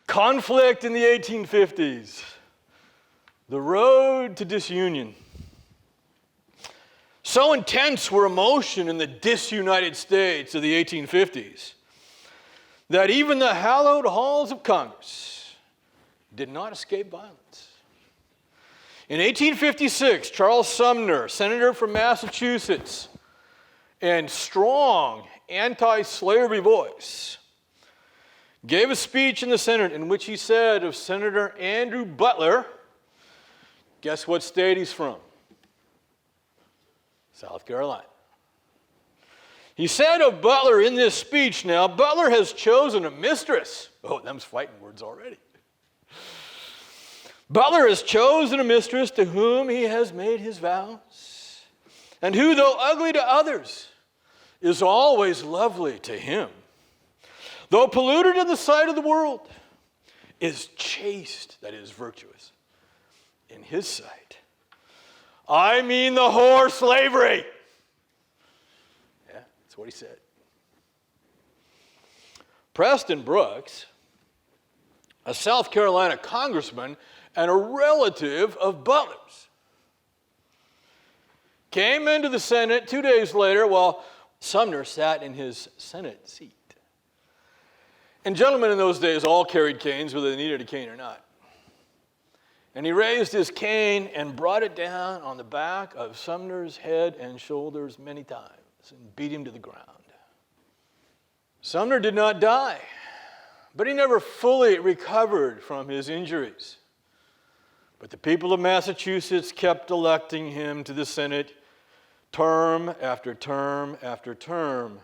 Conflict in the 1850s. The road to disunion. So intense were emotion in the disunited states of the 1850s that even the hallowed halls of Congress did not escape violence. In 1856, Charles Sumner, senator from Massachusetts, and strong anti-slavery voice, gave a speech in the Senate in which he said of Senator Andrew Butler, guess what state he's from? South Carolina. He said of Butler in this speech now, Butler has chosen a mistress. Oh, them's fighting words already. Butler has chosen a mistress to whom he has made his vows, and who, though ugly to others, is always lovely to him. Though polluted in the sight of the world, is chaste, that is virtuous, in his sight. I mean the whore slavery. Yeah, that's what he said. Preston Brooks, a South Carolina congressman and a relative of Butler's, came into the Senate 2 days later while Sumner sat in his Senate seat. And gentlemen in those days all carried canes, whether they needed a cane or not. And he raised his cane and brought it down on the back of Sumner's head and shoulders many times and beat him to the ground. Sumner did not die, but he never fully recovered from his injuries. But the people of Massachusetts kept electing him to the Senate term after term after term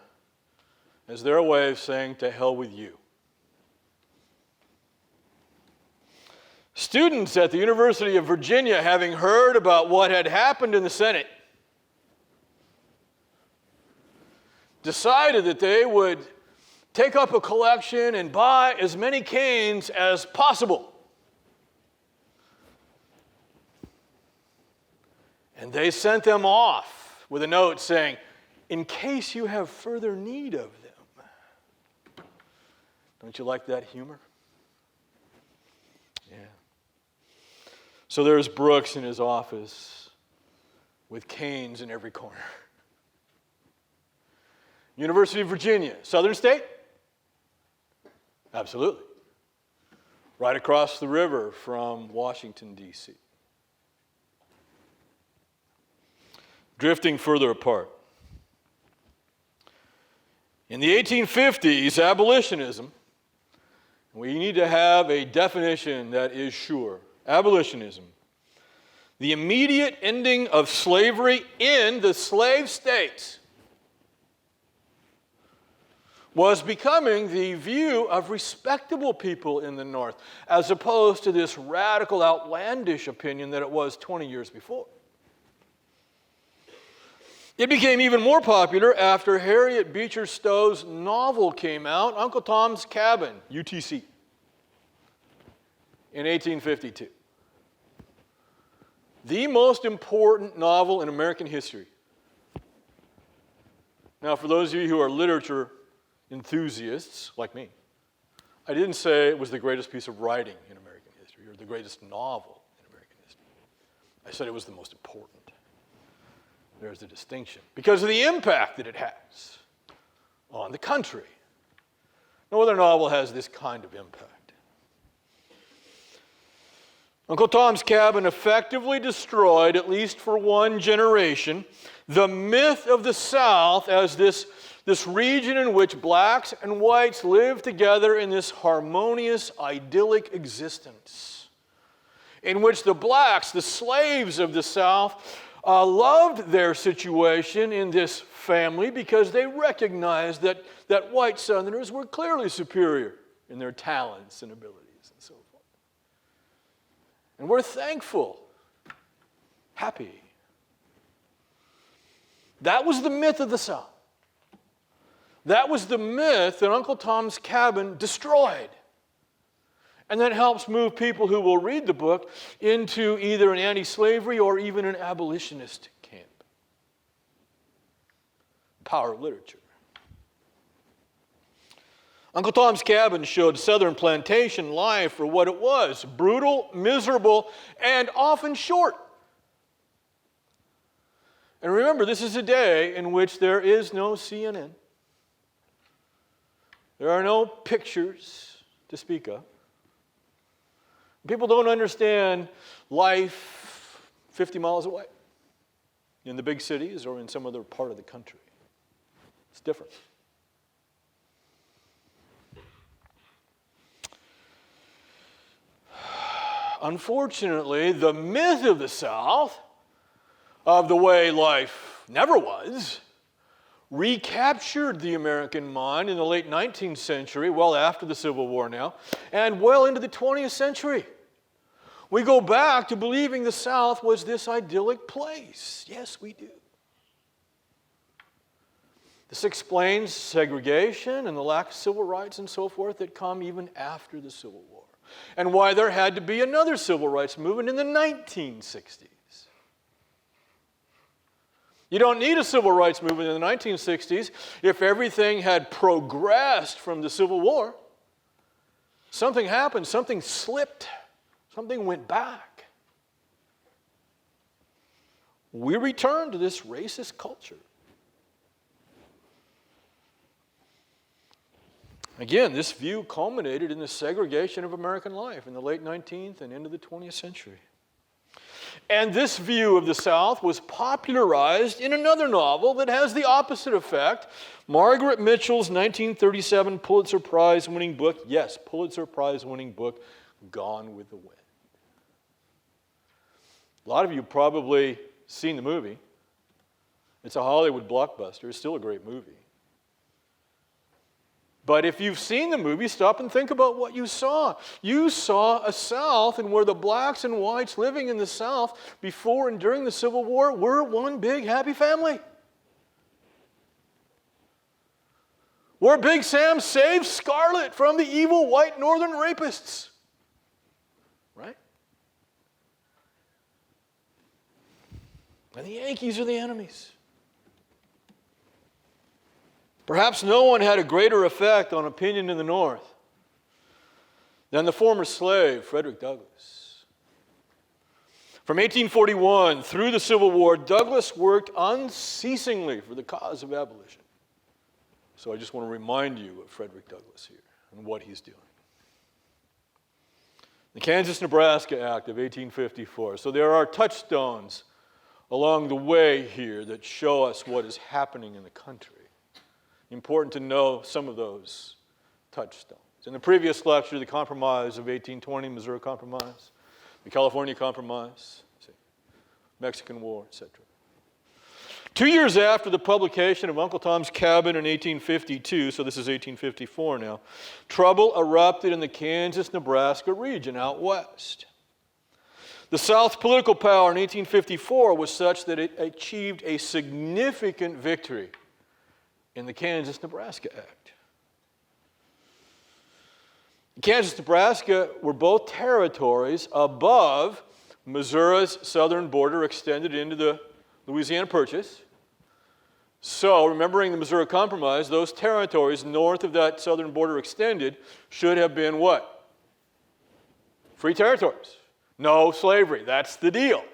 as their way of saying, to hell with you. Students at the University of Virginia, having heard about what had happened in the Senate, decided that they would take up a collection and buy as many canes as possible. And they sent them off with a note saying, in case you have further need of them. Don't you like that humor? Yeah. So there's Brooks in his office with canes in every corner. University of Virginia, Southern state? Absolutely. Right across the river from Washington, D.C. Drifting further apart. In the 1850s, abolitionism, we need to have a definition that is sure. Abolitionism, the immediate ending of slavery in the slave states, was becoming the view of respectable people in the North, as opposed to this radical, outlandish opinion that it was 20 years before. It became even more popular after Harriet Beecher Stowe's novel came out, Uncle Tom's Cabin, UTC, in 1852. The most important novel in American history. Now, for those of you who are literature enthusiasts, like me, I didn't say it was the greatest piece of writing in American history or the greatest novel in American history. I said it was the most important. There's a distinction because of the impact that it has on the country. No other novel has this kind of impact. Uncle Tom's Cabin effectively destroyed, at least for one generation, the myth of the South as this region in which blacks and whites live together in this harmonious, idyllic existence, in which the blacks, the slaves of the South, loved their situation in this family because they recognized that white Southerners were clearly superior in their talents and abilities and so forth. And we're thankful, happy. That was the myth of the South. That was the myth that Uncle Tom's Cabin destroyed. And that helps move people who will read the book into either an anti-slavery or even an abolitionist camp. Power of literature. Uncle Tom's Cabin showed Southern plantation life for what it was: brutal, miserable, and often short. And remember, this is a day in which there is no CNN. There are no pictures to speak of. People don't understand life 50 miles away in the big cities or in some other part of the country. It's different. Unfortunately, the myth of the South, of the way life never was, recaptured the American mind in the late 19th century, well after the Civil War now, and well into the 20th century. We go back to believing the South was this idyllic place. Yes, we do. This explains segregation and the lack of civil rights and so forth that come even after the Civil War, and why there had to be another civil rights movement in the 1960s. You don't need a civil rights movement in the 1960s if everything had progressed from the Civil War. Something happened, something slipped, something went back. We returned to this racist culture. Again, this view culminated in the segregation of American life in the late 19th and into the 20th century. And this view of the South was popularized in another novel that has the opposite effect. Margaret Mitchell's 1937 Pulitzer Prize-winning book, yes, Pulitzer Prize-winning book, Gone with the Wind. A lot of you probably seen the movie. It's a Hollywood blockbuster. It's still a great movie. But if you've seen the movie, stop and think about what you saw. You saw a South and where the blacks and whites living in the South before and during the Civil War were one big happy family. Where Big Sam saved Scarlett from the evil white northern rapists. Right? And the Yankees are the enemies. Perhaps no one had a greater effect on opinion in the North than the former slave, Frederick Douglass. From 1841 through the Civil War, Douglass worked unceasingly for the cause of abolition. So I just want to remind you of Frederick Douglass here and what he's doing. The Kansas-Nebraska Act of 1854. So there are touchstones along the way here that show us what is happening in the country. Important to know some of those touchstones. In the previous lecture, the Compromise of 1820, Missouri Compromise, the California Compromise, Mexican War, etc. 2 years after the publication of Uncle Tom's Cabin in 1852, so this is 1854 now, trouble erupted in the Kansas-Nebraska region out west. The South's political power in 1854 was such that it achieved a significant victory in the Kansas-Nebraska Act. Kansas-Nebraska were both territories above Missouri's southern border extended into the Louisiana Purchase. So, remembering the Missouri Compromise, those territories north of that southern border extended should have been what? Free territories. No slavery. That's the deal.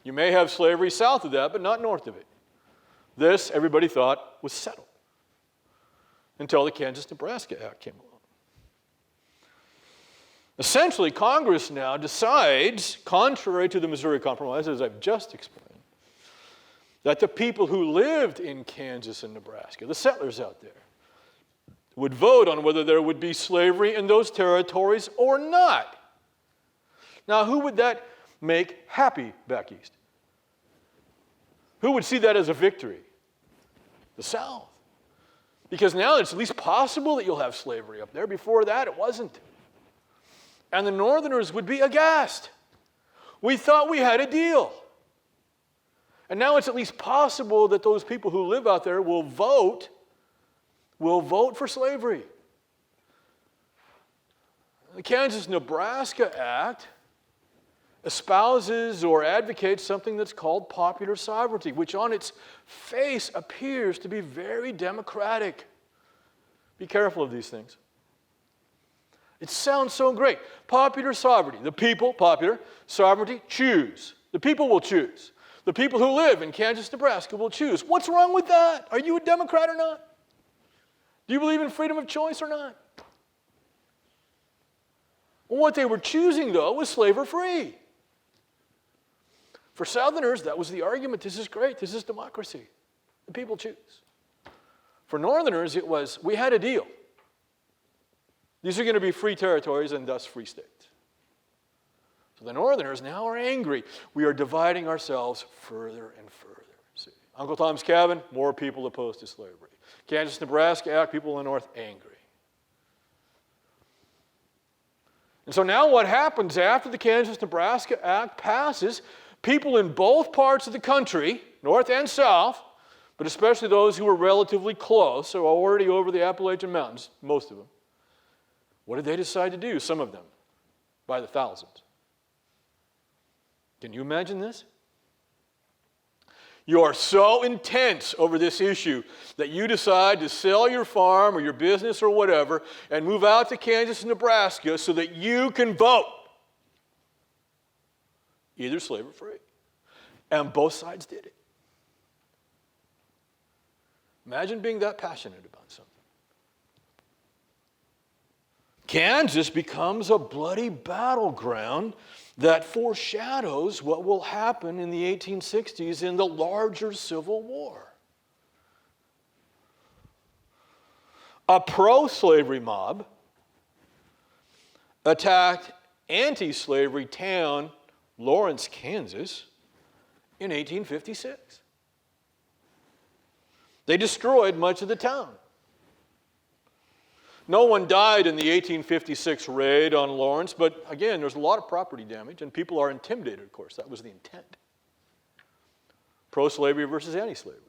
You may have slavery south of that, but not north of it. This, everybody thought, was settled until the Kansas-Nebraska Act came along. Essentially, Congress now decides, contrary to the Missouri Compromise, as I've just explained, that the people who lived in Kansas and Nebraska, the settlers out there, would vote on whether there would be slavery in those territories or not. Now, who would that make happy back east? Who would see that as a victory? The South. Because now it's at least possible that you'll have slavery up there. Before that, it wasn't. And the Northerners would be aghast. We thought we had a deal. And now it's at least possible that those people who live out there will vote for slavery. The Kansas-Nebraska Act espouses or advocates something that's called popular sovereignty, which on its face appears to be very democratic. Be careful of these things. It sounds so great. Popular sovereignty. The people, popular sovereignty, choose. The people will choose. The people who live in Kansas, Nebraska will choose. What's wrong with that? Are you a Democrat or not? Do you believe in freedom of choice or not? Well, what they were choosing, though, was slavery-free. For Southerners, that was the argument. This is great. This is democracy. The people choose. For Northerners, it was, we had a deal. These are going to be free territories and thus free states. So the Northerners now are angry. We are dividing ourselves further and further. See, Uncle Tom's Cabin, more people opposed to slavery. Kansas, Nebraska Act, people in the North angry. And so now what happens after the Kansas-Nebraska Act passes, people in both parts of the country, North and South, but especially those who were relatively close, so already over the Appalachian Mountains, most of them, what did they decide to do? Some of them, by the thousands. Can you imagine this? You are so intense over this issue that you decide to sell your farm or your business or whatever and move out to Kansas and Nebraska so that you can vote. Either slave or free. And both sides did it. Imagine being that passionate about something. Kansas becomes a bloody battleground that foreshadows what will happen in the 1860s in the larger Civil War. A pro-slavery mob attacked anti-slavery town Lawrence, Kansas in 1856. They destroyed much of the town. No one died in the 1856 raid on Lawrence, but again, there's a lot of property damage, and people are intimidated, of course. That was the intent. Pro-slavery versus anti-slavery.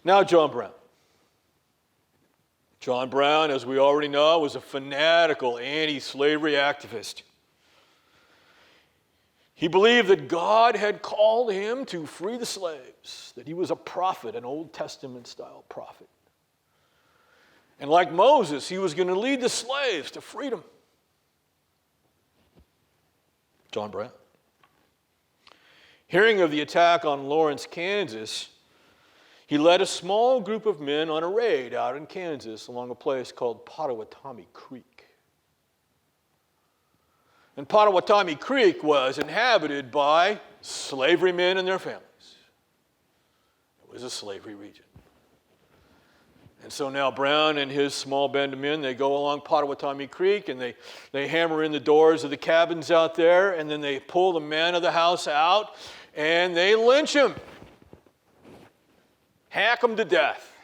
Now, John Brown. John Brown, as we already know, was a fanatical anti-slavery activist. He believed that God had called him to free the slaves, that he was a prophet, an Old Testament-style prophet. And like Moses, he was going to lead the slaves to freedom. John Brown. Hearing of the attack on Lawrence, Kansas, he led a small group of men on a raid out in Kansas along a place called Pottawatomie Creek. And Pottawatomie Creek was inhabited by slavery men and their families. It was a slavery region. And so now Brown and his small band of men, they go along Pottawatomie Creek and they hammer in the doors of the cabins out there, and then they pull the man of the house out and they lynch him. Hack him to death,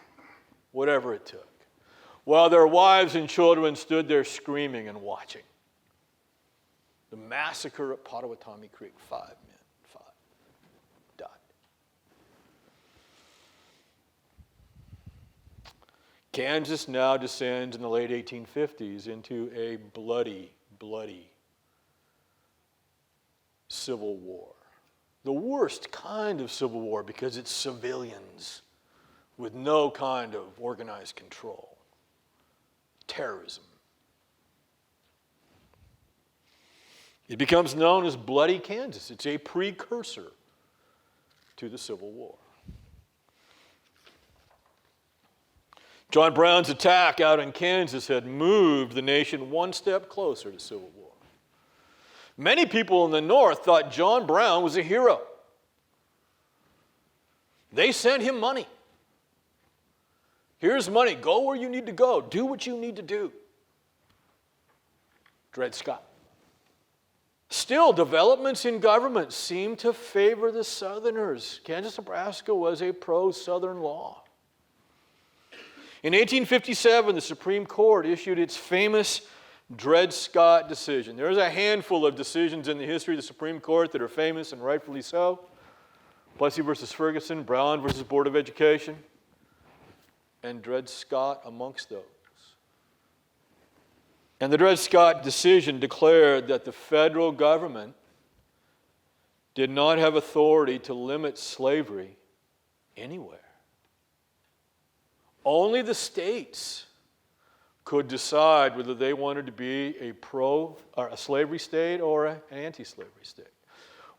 whatever it took. While their wives and children stood there screaming and watching. The massacre at Pottawatomie Creek, 5 men, 5 died. Kansas now descends in the late 1850s into a bloody, bloody civil war. The worst kind of civil war because it's civilians with no kind of organized control. Terrorism. It becomes known as Bloody Kansas. It's a precursor to the Civil War. John Brown's attack out in Kansas had moved the nation one step closer to civil war. Many people in the North thought John Brown was a hero. They sent him money. Here's money. Go where you need to go. Do what you need to do. Dred Scott. Still, developments in government seem to favor the Southerners. Kansas, Nebraska was a pro-Southern law. In 1857, the Supreme Court issued its famous Dred Scott decision. There's a handful of decisions in the history of the Supreme Court that are famous and rightfully so. Plessy versus Ferguson, Brown versus Board of Education, and Dred Scott amongst those. And the Dred Scott decision declared that the federal government did not have authority to limit slavery anywhere. Only the states could decide whether they wanted to be a slavery state or an anti-slavery state.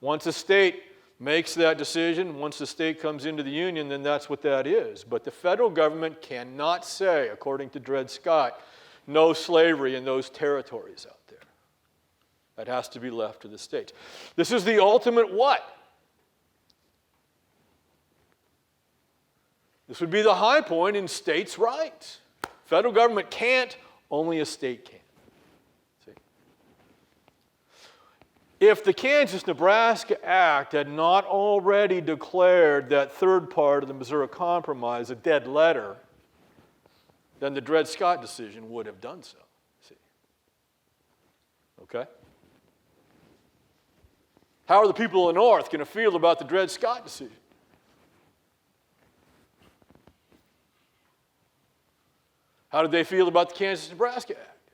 Once a state makes that decision, once the state comes into the Union, then that's what that is. But the federal government cannot say, according to Dred Scott, no slavery in those territories out there. That has to be left to the states. This is the ultimate what? This would be the high point in states' rights. Federal government can't, only a state can. See? If the Kansas-Nebraska Act had not already declared that third part of the Missouri Compromise a dead letter, then the Dred Scott decision would have done so. See? Okay? How are the people of the North going to feel about the Dred Scott decision? How did they feel about the Kansas-Nebraska Act?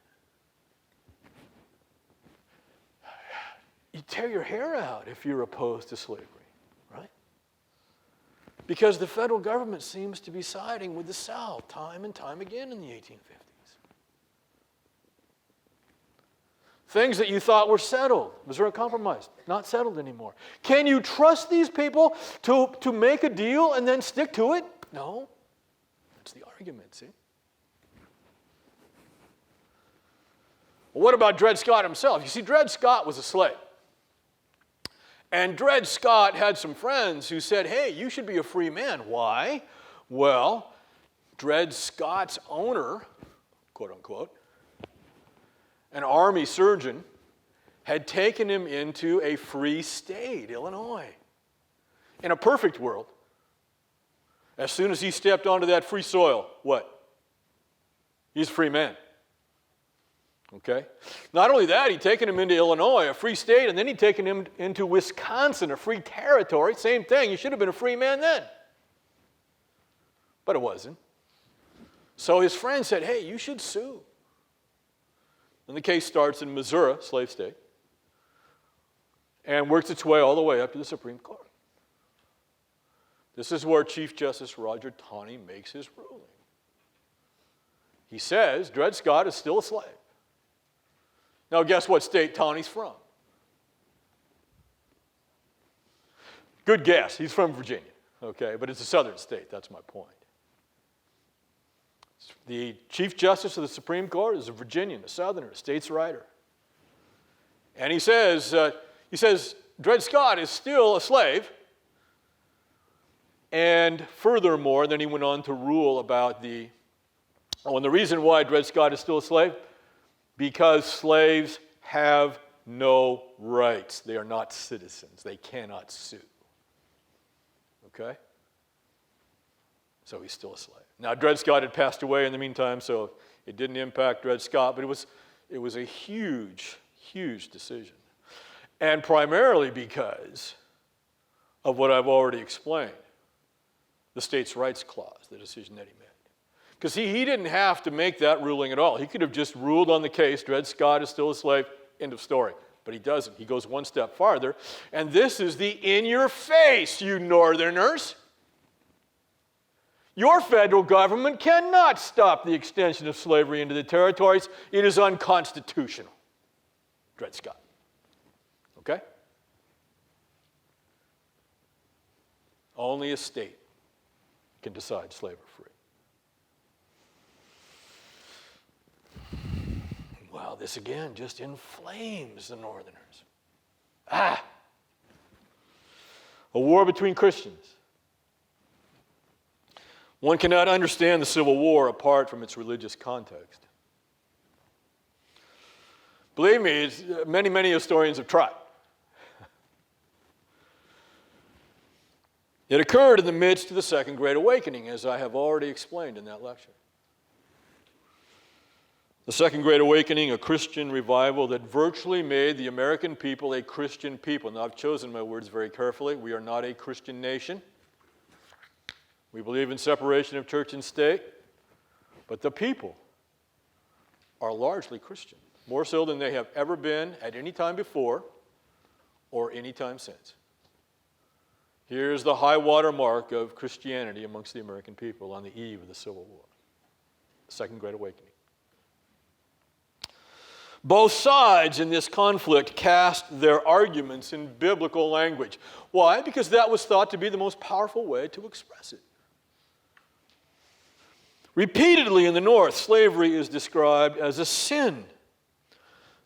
You tear your hair out if you're opposed to slavery, right? Because the federal government seems to be siding with the South time and time again in the 1850s. Things that you thought were settled, Missouri Compromise, not settled anymore. Can you trust these people to make a deal and then stick to it? No. That's the argument, see? Well, what about Dred Scott himself? You see, Dred Scott was a slave. And Dred Scott had some friends who said, hey, you should be a free man. Why? Well, Dred Scott's owner, quote unquote, an army surgeon, had taken him into a free state, Illinois. In a perfect world, as soon as he stepped onto that free soil, what? He's a free man. Okay? Not only that, he'd taken him into Illinois, a free state, and then he'd taken him into Wisconsin, a free territory. Same thing. He should have been a free man then. But it wasn't. So his friend said, hey, you should sue. And the case starts in Missouri, slave state, and works its way all the way up to the Supreme Court. This is where Chief Justice Roger Taney makes his ruling. He says Dred Scott is still a slave. Now, guess what state Taney's from? Good guess. He's from Virginia, okay? But it's a southern state. That's my point. The Chief Justice of the Supreme Court is a Virginian, a southerner, a states' writer. And he says Dred Scott is still a slave. And furthermore, then he went on to rule about and the reason why Dred Scott is still a slave, because slaves have no rights. They are not citizens. They cannot sue. Okay? So he's still a slave. Now, Dred Scott had passed away in the meantime, so it didn't impact Dred Scott, but it was a huge, huge decision. And primarily because of what I've already explained, the states' rights clause, the decision that he made. Because he didn't have to make that ruling at all. He could have just ruled on the case, Dred Scott is still a slave, end of story. But he doesn't. He goes one step farther. And this is the in-your-face, you Northerners. Your federal government cannot stop the extension of slavery into the territories. It is unconstitutional. Dred Scott. Okay? Only a state can decide slave or free. Well, this again just inflames the Northerners. A war between Christians. One cannot understand the Civil War apart from its religious context. Believe me, many historians have tried. It occurred in the midst of the Second Great Awakening, as I have already explained in that lecture. The Second Great Awakening, a Christian revival that virtually made the American people a Christian people. Now, I've chosen my words very carefully. We are not a Christian nation. We believe in separation of church and state. But the people are largely Christian, more so than they have ever been at any time before or any time since. Here's the high water mark of Christianity amongst the American people on the eve of the Civil War, the Second Great Awakening. Both sides in this conflict cast their arguments in biblical language. Why? Because that was thought to be the most powerful way to express it. Repeatedly in the North, slavery is described as a sin.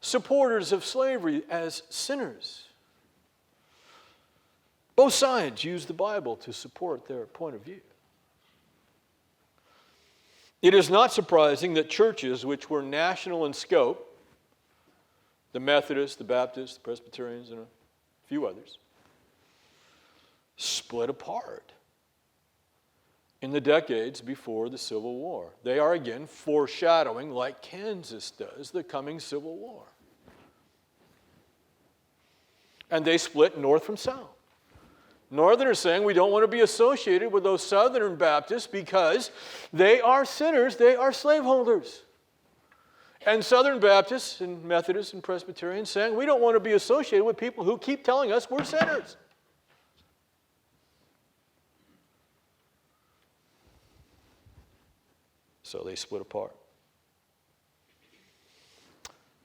Supporters of slavery as sinners. Both sides use the Bible to support their point of view. It is not surprising that churches which were national in scope, the Methodists, the Baptists, the Presbyterians, and a few others, split apart in the decades before the Civil War. They are again foreshadowing, like Kansas does, the coming Civil War. And they split north from south. Northerners saying we don't want to be associated with those Southern Baptists because they are sinners, they are slaveholders. And Southern Baptists and Methodists and Presbyterians saying we don't want to be associated with people who keep telling us we're sinners. So they split apart.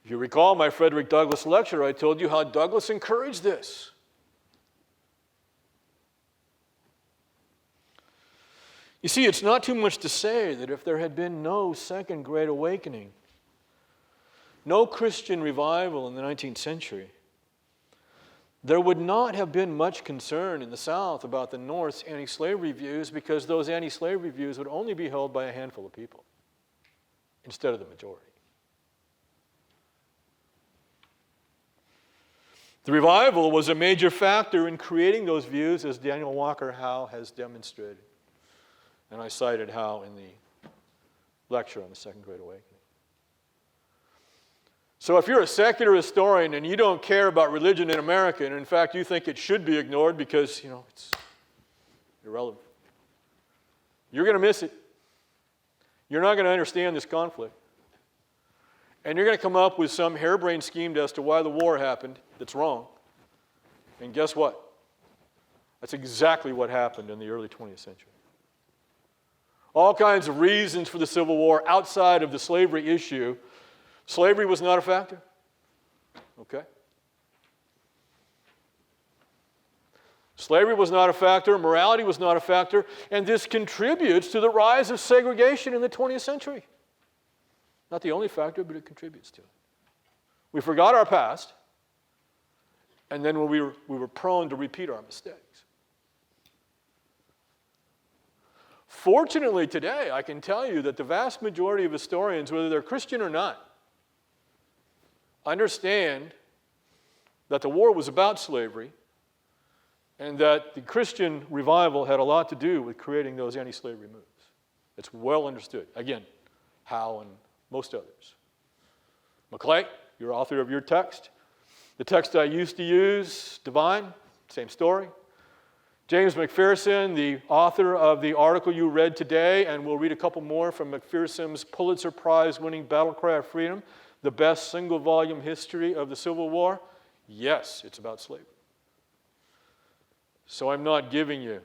If you recall my Frederick Douglass lecture, I told you how Douglass encouraged this. You see, it's not too much to say that if there had been no Second Great Awakening, no Christian revival in the 19th century, there would not have been much concern in the South about the North's anti-slavery views because those anti-slavery views would only be held by a handful of people instead of the majority. The revival was a major factor in creating those views, as Daniel Walker Howe has demonstrated. And I cited Howe in the lecture on the Second Great Awakening. So if you're a secular historian and you don't care about religion in America, and in fact you think it should be ignored because, it's irrelevant, you're going to miss it. You're not going to understand this conflict. And you're going to come up with some harebrained scheme as to why the war happened that's wrong. And guess what? That's exactly what happened in the early 20th century. All kinds of reasons for the Civil War outside of the slavery issue. Slavery was not a factor. Okay? Slavery was not a factor. Morality was not a factor. And this contributes to the rise of segregation in the 20th century. Not the only factor, but it contributes to it. We forgot our past, and then we were prone to repeat our mistakes. Fortunately today, I can tell you that the vast majority of historians, whether they're Christian or not, understand that the war was about slavery and that the Christian revival had a lot to do with creating those anti-slavery moves. It's well understood. Again, Howe and most others. McClay, you're author of your text. The text I used to use, Divine, same story. James McPherson, the author of the article you read today, and we'll read a couple more from McPherson's Pulitzer Prize-winning Battle Cry of Freedom, the best single-volume history of the Civil War. Yes, it's about slavery. So I'm not giving you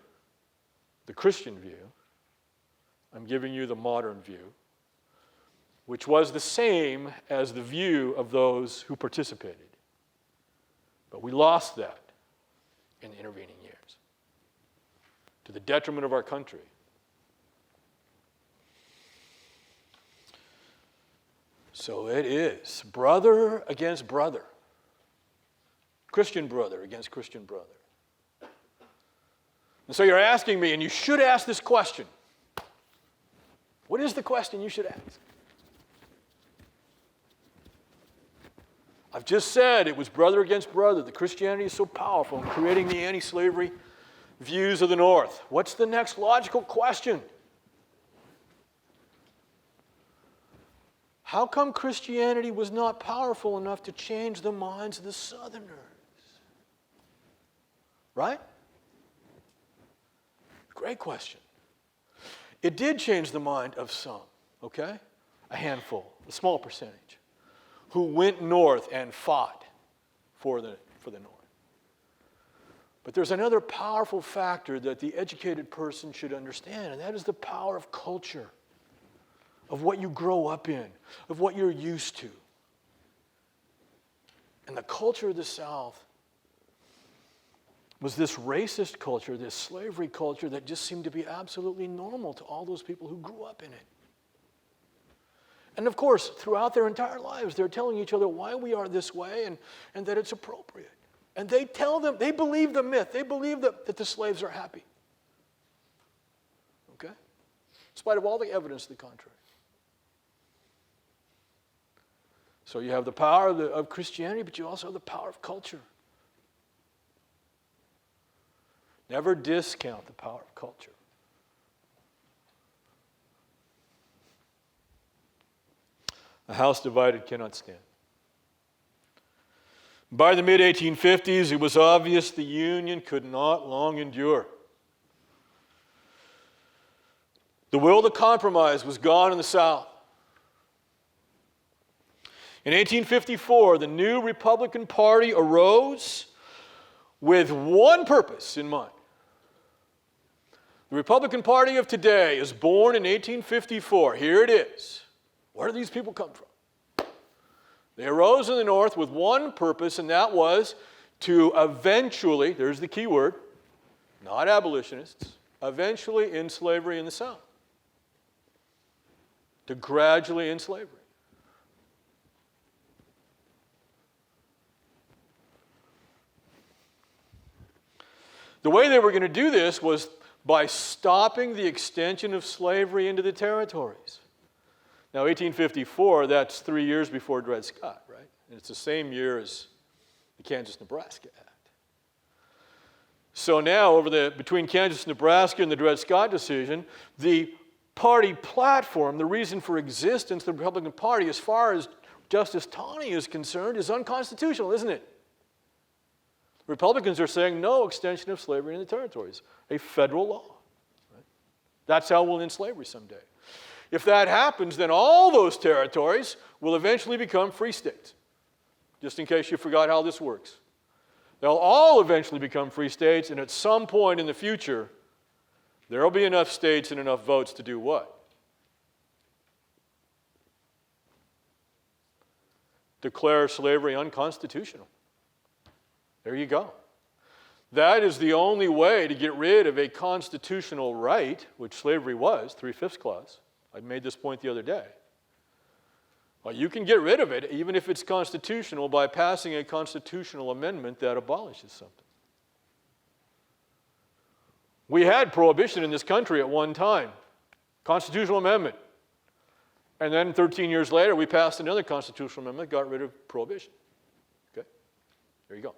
the Christian view. I'm giving you the modern view, which was the same as the view of those who participated. But we lost that in the intervening years, to the detriment of our country. So it is brother against brother, Christian brother against Christian brother. And so you're asking me, and you should ask this question. What is the question you should ask? I've just said it was brother against brother. The Christianity is so powerful in creating the anti-slavery views of the North. What's the next logical question? How come Christianity was not powerful enough to change the minds of the Southerners? Right? Great question. It did change the mind of some, okay? A handful, a small percentage, who went north and fought for the North. But there's another powerful factor that the educated person should understand, and that is the power of culture, of what you grow up in, of what you're used to. And the culture of the South was this racist culture, this slavery culture that just seemed to be absolutely normal to all those people who grew up in it. And of course, throughout their entire lives, they're telling each other why we are this way and that it's appropriate. And they tell them, they believe the myth. They believe that the slaves are happy. Okay? In spite of all the evidence to the contrary. So you have the power of Christianity, but you also have the power of culture. Never discount the power of culture. A house divided cannot stand. By the mid-1850s, it was obvious the Union could not long endure. The will to compromise was gone in the South. In 1854, the new Republican Party arose with one purpose in mind. The Republican Party of today is born in 1854. Here it is. Where do these people come from? They arose in the North with one purpose, and that was to eventually, there's the key word, not abolitionists, eventually end slavery in the South. To gradually end slavery. The way they were going to do this was by stopping the extension of slavery into the territories. Now, 1854, that's 3 years before Dred Scott, right? And it's the same year as the Kansas-Nebraska Act. So now, between Kansas, Nebraska, and the Dred Scott decision, the party platform, the reason for existence of the Republican Party, as far as Justice Taney is concerned, is unconstitutional, isn't it? Republicans are saying no extension of slavery in the territories, a federal law. Right? That's how we'll end slavery someday. If that happens, then all those territories will eventually become free states. Just in case you forgot how this works. They'll all eventually become free states, and at some point in the future, there will be enough states and enough votes to do what? Declare slavery unconstitutional. There you go. That is the only way to get rid of a constitutional right, which slavery was, 3/5 clause. I made this point the other day. Well, you can get rid of it, even if it's constitutional, by passing a constitutional amendment that abolishes something. We had prohibition in this country at one time, constitutional amendment. And then 13 years later, we passed another constitutional amendment that got rid of prohibition. Okay? There you go.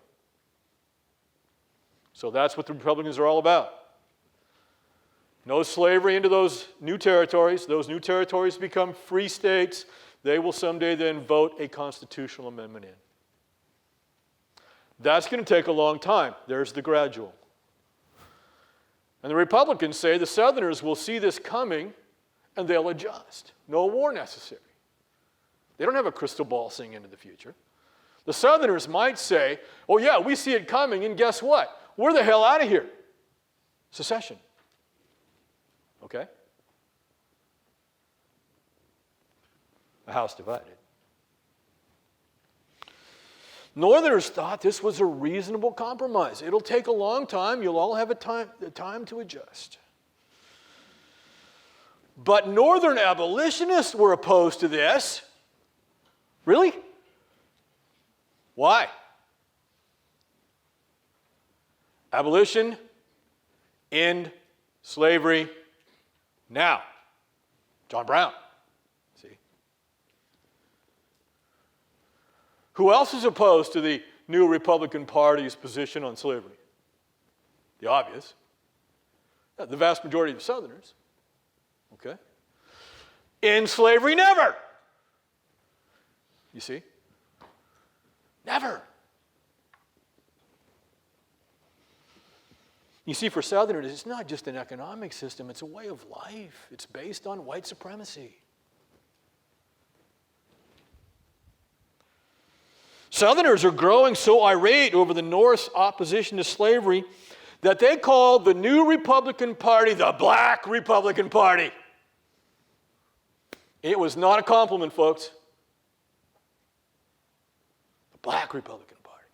So that's what the Republicans are all about. No slavery into those new territories. Those new territories become free states. They will someday then vote a constitutional amendment in. That's going to take a long time. There's the gradual. And the Republicans say the Southerners will see this coming and they'll adjust. No war necessary. They don't have a crystal ball seeing into the future. The Southerners might say, oh yeah, we see it coming, and guess what? We're the hell out of here. Secession. Okay? A house divided. Northerners thought this was a reasonable compromise. It'll take a long time. You'll all have the time to adjust. But Northern abolitionists were opposed to this. Really? Why? Abolition, end slavery, now. John Brown. See? Who else is opposed to the new Republican Party's position on slavery? The obvious. The vast majority of Southerners. Okay? End slavery, never. You see? Never. You see, for Southerners, it's not just an economic system, it's a way of life. It's based on white supremacy. Southerners are growing so irate over the North's opposition to slavery that they called the new Republican Party the Black Republican Party. It was not a compliment, folks. The Black Republican Party.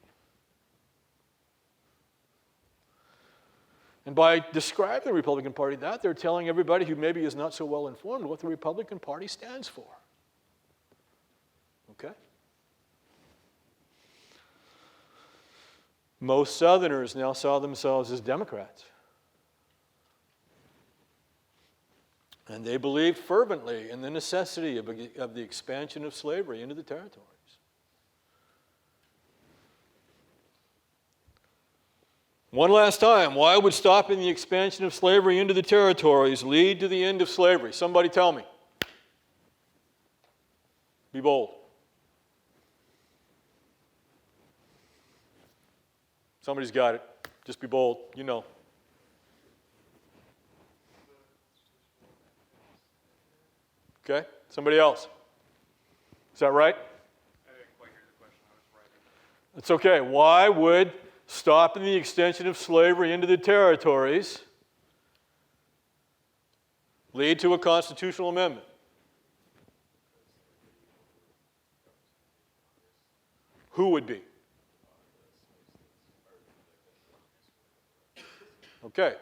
And by describing the Republican Party that, they're telling everybody who maybe is not so well informed what the Republican Party stands for. Okay? Most Southerners now saw themselves as Democrats. And they believed fervently in the necessity of the expansion of slavery into the territories. One last time, why would stopping the expansion of slavery into the territories lead to the end of slavery? Somebody tell me. Be bold. Somebody's got it. Just be bold. You know. Okay? Somebody else. Is that right? I didn't quite hear the question. I was writing. It's okay. Why would stopping the extension of slavery into the territories lead to a constitutional amendment? Who would be? Okay.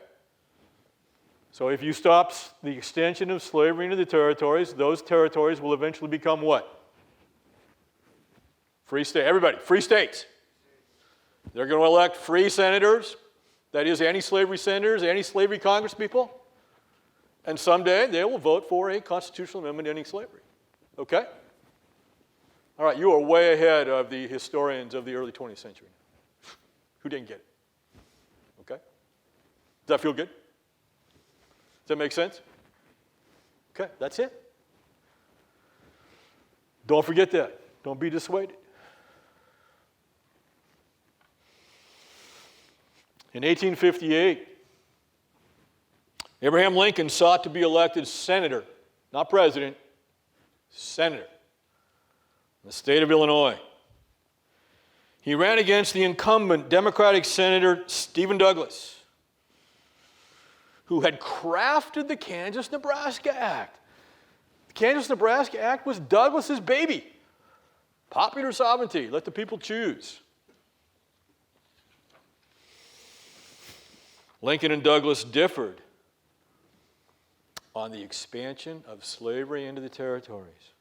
So if you stop the extension of slavery into the territories, those territories will eventually become what? Free state. Everybody, free states. They're going to elect free senators, that is, anti-slavery senators, anti-slavery congresspeople, and someday they will vote for a constitutional amendment ending slavery. Okay? All right, you are way ahead of the historians of the early 20th century. Who didn't get it? Okay? Does that feel good? Does that make sense? Okay, that's it. Don't forget that. Don't be dissuaded. In 1858, Abraham Lincoln sought to be elected senator, not president, senator in the state of Illinois. He ran against the incumbent Democratic Senator Stephen Douglas, who had crafted the Kansas-Nebraska Act. The Kansas-Nebraska Act was Douglas's baby. Popular sovereignty, let the people choose. Lincoln and Douglas differed on the expansion of slavery into the territories.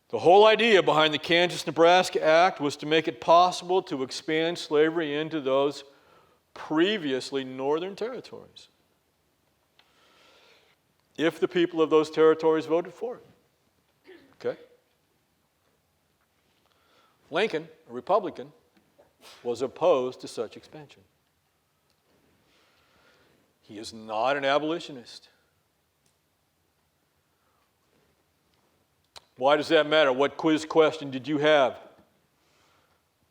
The whole idea behind the Kansas-Nebraska Act was to make it possible to expand slavery into those previously northern territories, if the people of those territories voted for it. Okay? Lincoln, a Republican, was opposed to such expansion. He is not an abolitionist. Why does that matter? What quiz question did you have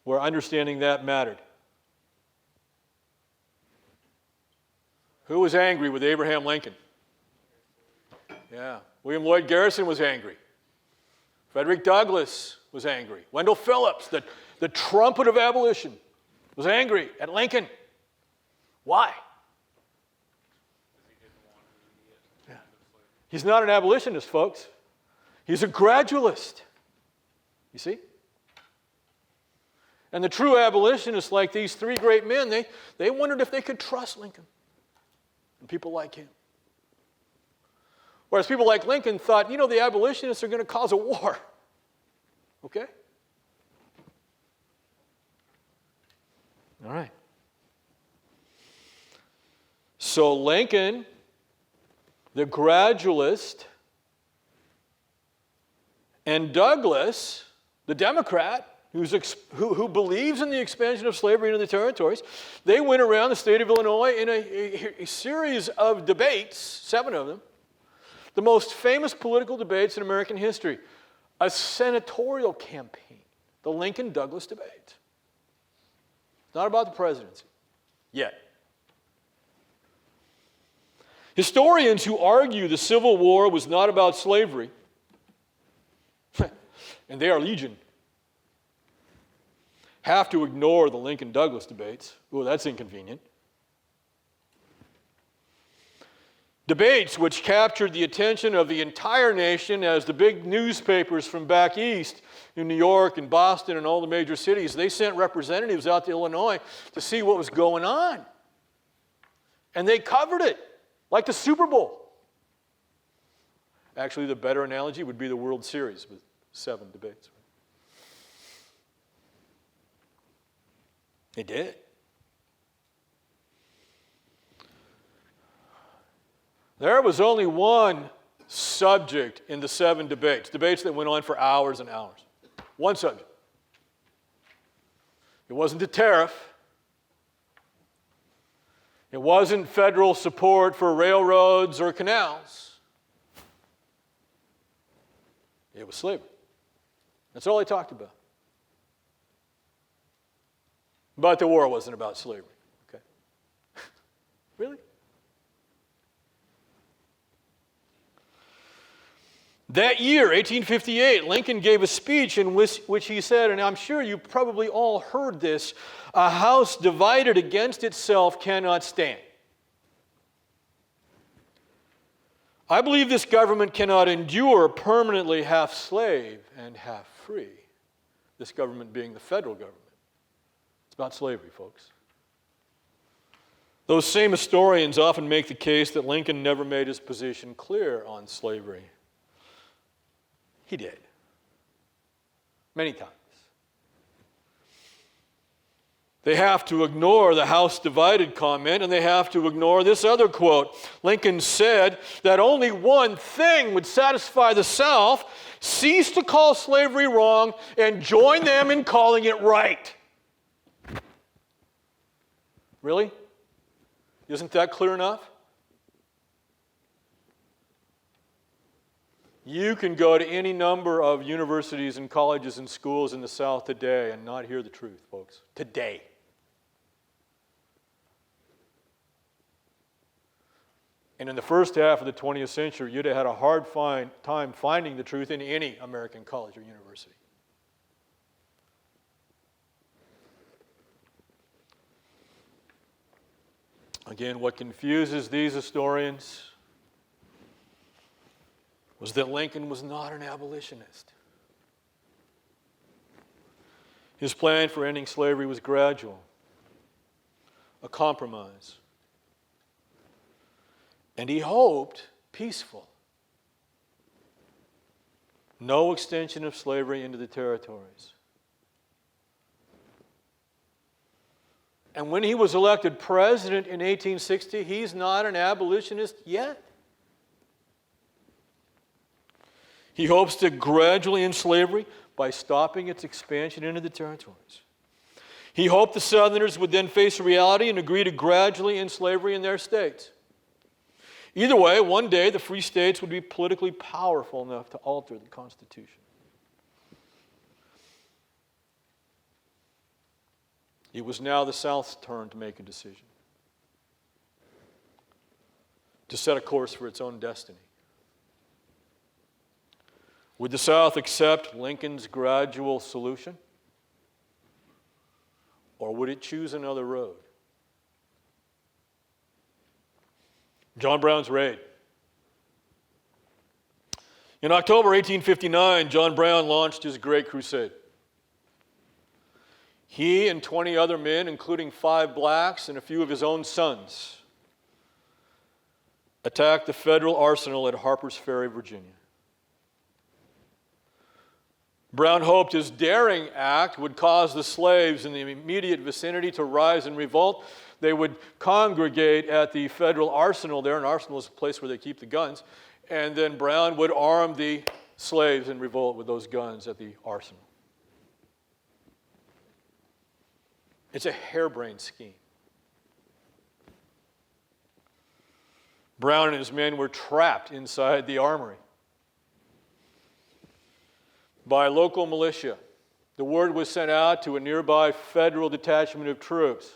where understanding that mattered? Who was angry with Abraham Lincoln? Yeah. William Lloyd Garrison was angry. Frederick Douglass was angry. Wendell Phillips, the trumpet of abolition, was angry at Lincoln. Why? Yeah. He's not an abolitionist, folks. He's a gradualist. You see? And the true abolitionists, like these three great men, they wondered if they could trust Lincoln and people like him. Whereas people like Lincoln thought, the abolitionists are going to cause a war. Okay? All right. So Lincoln, the gradualist, and Douglas, the Democrat, who believes in the expansion of slavery into the territories, they went around the state of Illinois in a series of debates, 7 of them, the most famous political debates in American history, a senatorial campaign, the Lincoln-Douglas debate. It's not about the presidency, yet. Historians who argue the Civil War was not about slavery and they are legion, have to ignore the Lincoln-Douglas debates. Ooh, that's inconvenient. Debates which captured the attention of the entire nation as the big newspapers from back east in New York and Boston and all the major cities, they sent representatives out to Illinois to see what was going on. And they covered it like the Super Bowl. Actually, the better analogy would be the World Series with 7 debates. They did. There was only one subject in the 7 debates that went on for hours and hours. One subject. It wasn't the tariff. It wasn't federal support for railroads or canals. It was slavery. That's all they talked about. But the war wasn't about slavery. Okay? Really? That year, 1858, Lincoln gave a speech in which he said, and I'm sure you probably all heard this, "A house divided against itself cannot stand." I believe this government cannot endure permanently half slave and half free. This government being the federal government. It's about slavery, folks. Those same historians often make the case that Lincoln never made his position clear on slavery. He did. Many times. They have to ignore the house divided comment, and they have to ignore this other quote. Lincoln said that only one thing would satisfy the South: cease to call slavery wrong and join them in calling it right. Really? Isn't that clear enough? You can go to any number of universities and colleges and schools in the South today and not hear the truth, folks. Today. And in the first half of the 20th century, you'd have had a hard time finding the truth in any American college or university. Again, what confuses these historians was that Lincoln was not an abolitionist. His plan for ending slavery was gradual, a compromise, and he hoped peaceful. No extension of slavery into the territories. And when he was elected president in 1860, he's not an abolitionist yet. He hopes to gradually end slavery by stopping its expansion into the territories. He hoped the Southerners would then face reality and agree to gradually end slavery in their states. Either way, one day the free states would be politically powerful enough to alter the Constitution. It was now the South's turn to make a decision, to set a course for its own destiny. Would the South accept Lincoln's gradual solution? Or would it choose another road? John Brown's raid. In October 1859, John Brown launched his Great Crusade. He and 20 other men, including 5 blacks and a few of his own sons, attacked the federal arsenal at Harper's Ferry, Virginia. Brown hoped his daring act would cause the slaves in the immediate vicinity to rise in revolt. They would congregate at the federal arsenal there. An arsenal is a place where they keep the guns. And then Brown would arm the slaves in revolt with those guns at the arsenal. It's a harebrained scheme. Brown and his men were trapped inside the armory by local militia. The word was sent out to a nearby federal detachment of troops.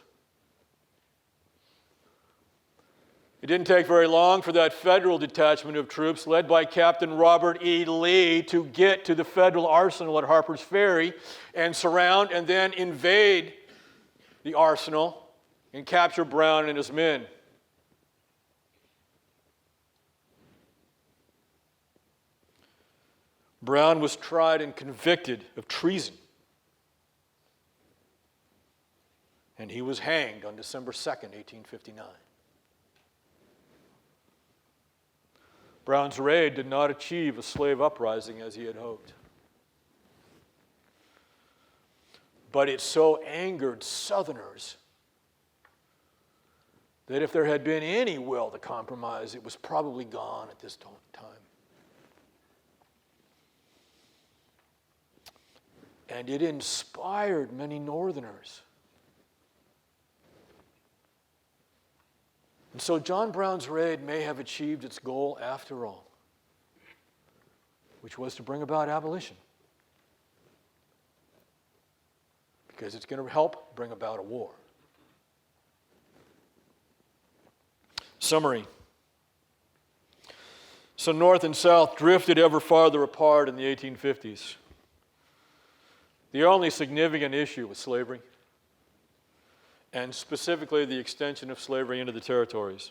It didn't take very long for that federal detachment of troops led by Captain Robert E. Lee to get to the federal arsenal at Harper's Ferry and surround and then invade the arsenal and capture Brown and his men. Brown was tried and convicted of treason, and he was hanged on December 2nd, 1859. Brown's raid did not achieve a slave uprising as he had hoped. But it so angered Southerners that if there had been any will to compromise, it was probably gone at this time. And it inspired many Northerners. And so John Brown's raid may have achieved its goal after all, which was to bring about abolition. Because it's going to help bring about a war. Summary. So North and South drifted ever farther apart in the 1850s. The only significant issue was slavery, and specifically the extension of slavery into the territories.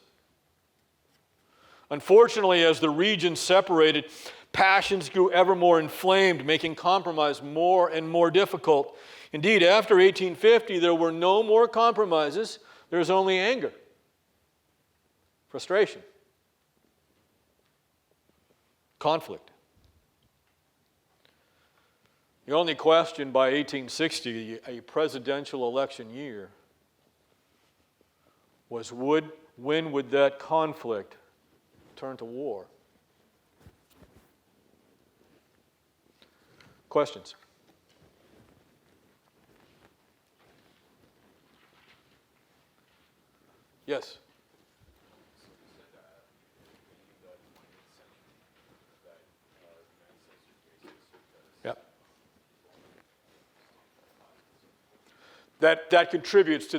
Unfortunately, as the regions separated, passions grew ever more inflamed, making compromise more and more difficult. Indeed, after 1850, there were no more compromises. There was only anger, frustration, conflict. The only question by 1860, a presidential election year, was when would that conflict turn to war? Questions? Yes? Yep. That contributes to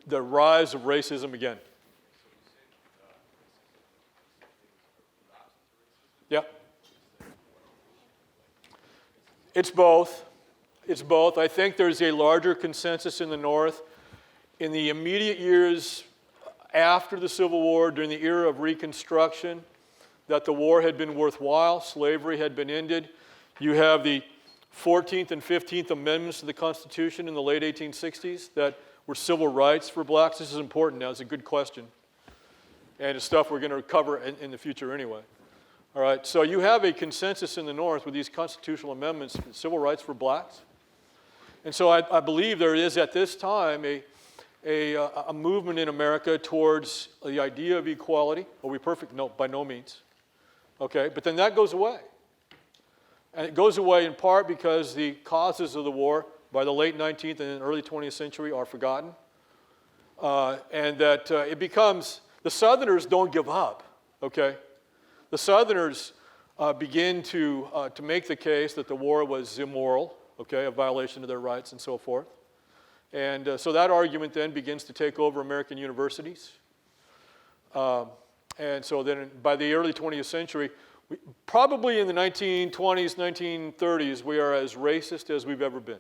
the rise of racism again. Yep. It's both. It's both. I think there's a larger consensus in the North. In the immediate years after the Civil War, during the era of Reconstruction, that the war had been worthwhile, slavery had been ended. You have the 14th and 15th Amendments to the Constitution in the late 1860s that were civil rights for blacks. This is important now. It's a good question. And it's stuff we're going to cover in the future anyway. All right, so you have a consensus in the North with these constitutional amendments, civil rights for blacks. And so I believe there is at this time a movement in America towards the idea of equality. Are we perfect? No, by no means. Okay, but then that goes away. And it goes away in part because the causes of the war by the late 19th and early 20th century are forgotten. And that it becomes, the Southerners don't give up, okay? The Southerners begin to make the case that the war was immoral, okay, a violation of their rights and so forth. And so that argument then begins to take over American universities. And so then by the early 20th century, probably in the 1920s, 1930s, we are as racist as we've ever been,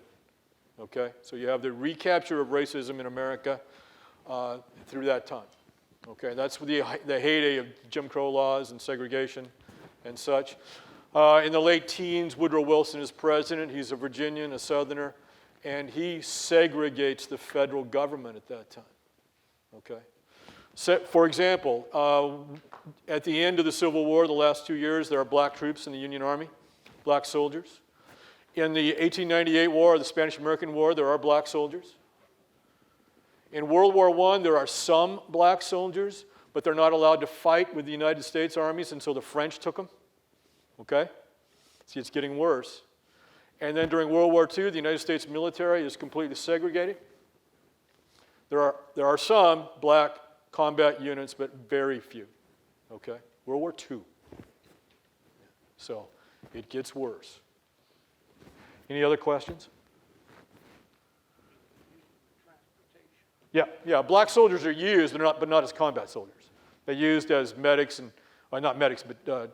okay? So you have the recapture of racism in America through that time, okay? That's the heyday of Jim Crow laws and segregation and such. In the late teens, Woodrow Wilson is president. He's a Virginian, a Southerner, and he segregates the federal government at that time, okay? So, for example, at the end of the Civil War, the last 2 years, there are black troops in the Union Army, black soldiers. In the 1898 war, the Spanish-American War, there are black soldiers. In World War I, there are some black soldiers, but they're not allowed to fight with the United States armies, and so the French took them. Okay? See, it's getting worse. And then during World War II, the United States military is completely segregated. There are some black combat units, but very few. Okay? World War II. So it gets worse. Any other questions? Yeah. Black soldiers are used, but not as combat soldiers. They used as medics and, well, not medics, but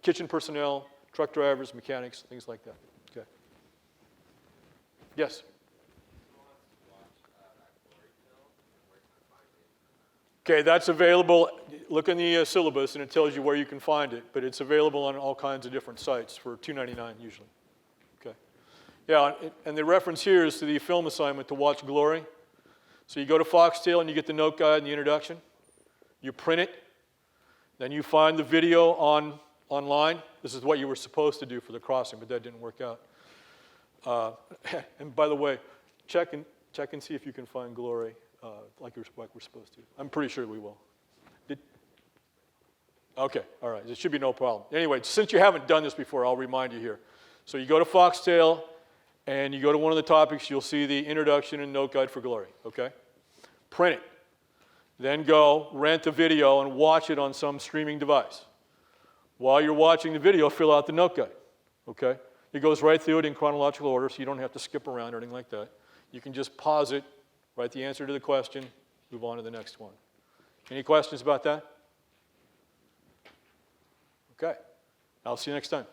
kitchen personnel, truck drivers, mechanics, things like that. Okay. Yes? Okay, that's available. Look in the syllabus and it tells you where you can find it, but it's available on all kinds of different sites for $2.99 usually. Okay. Yeah, and the reference here is to the film assignment to watch Glory. So you go to Foxtail and you get the note guide and the introduction. You print it. Then you find the video online. This is what you were supposed to do for the crossing, but that didn't work out. And by the way, check and see if you can find Glory like we're supposed to. I'm pretty sure we will. Okay, all right. There should be no problem. Anyway, since you haven't done this before, I'll remind you here. So you go to Foxtail, and you go to one of the topics, you'll see the introduction and note guide for Glory, okay? Print it. Then go rent the video and watch it on some streaming device. While you're watching the video, fill out the note guide, okay? It goes right through it in chronological order, so you don't have to skip around or anything like that. You can just pause it, write the answer to the question, move on to the next one. Any questions about that? Okay. I'll see you next time.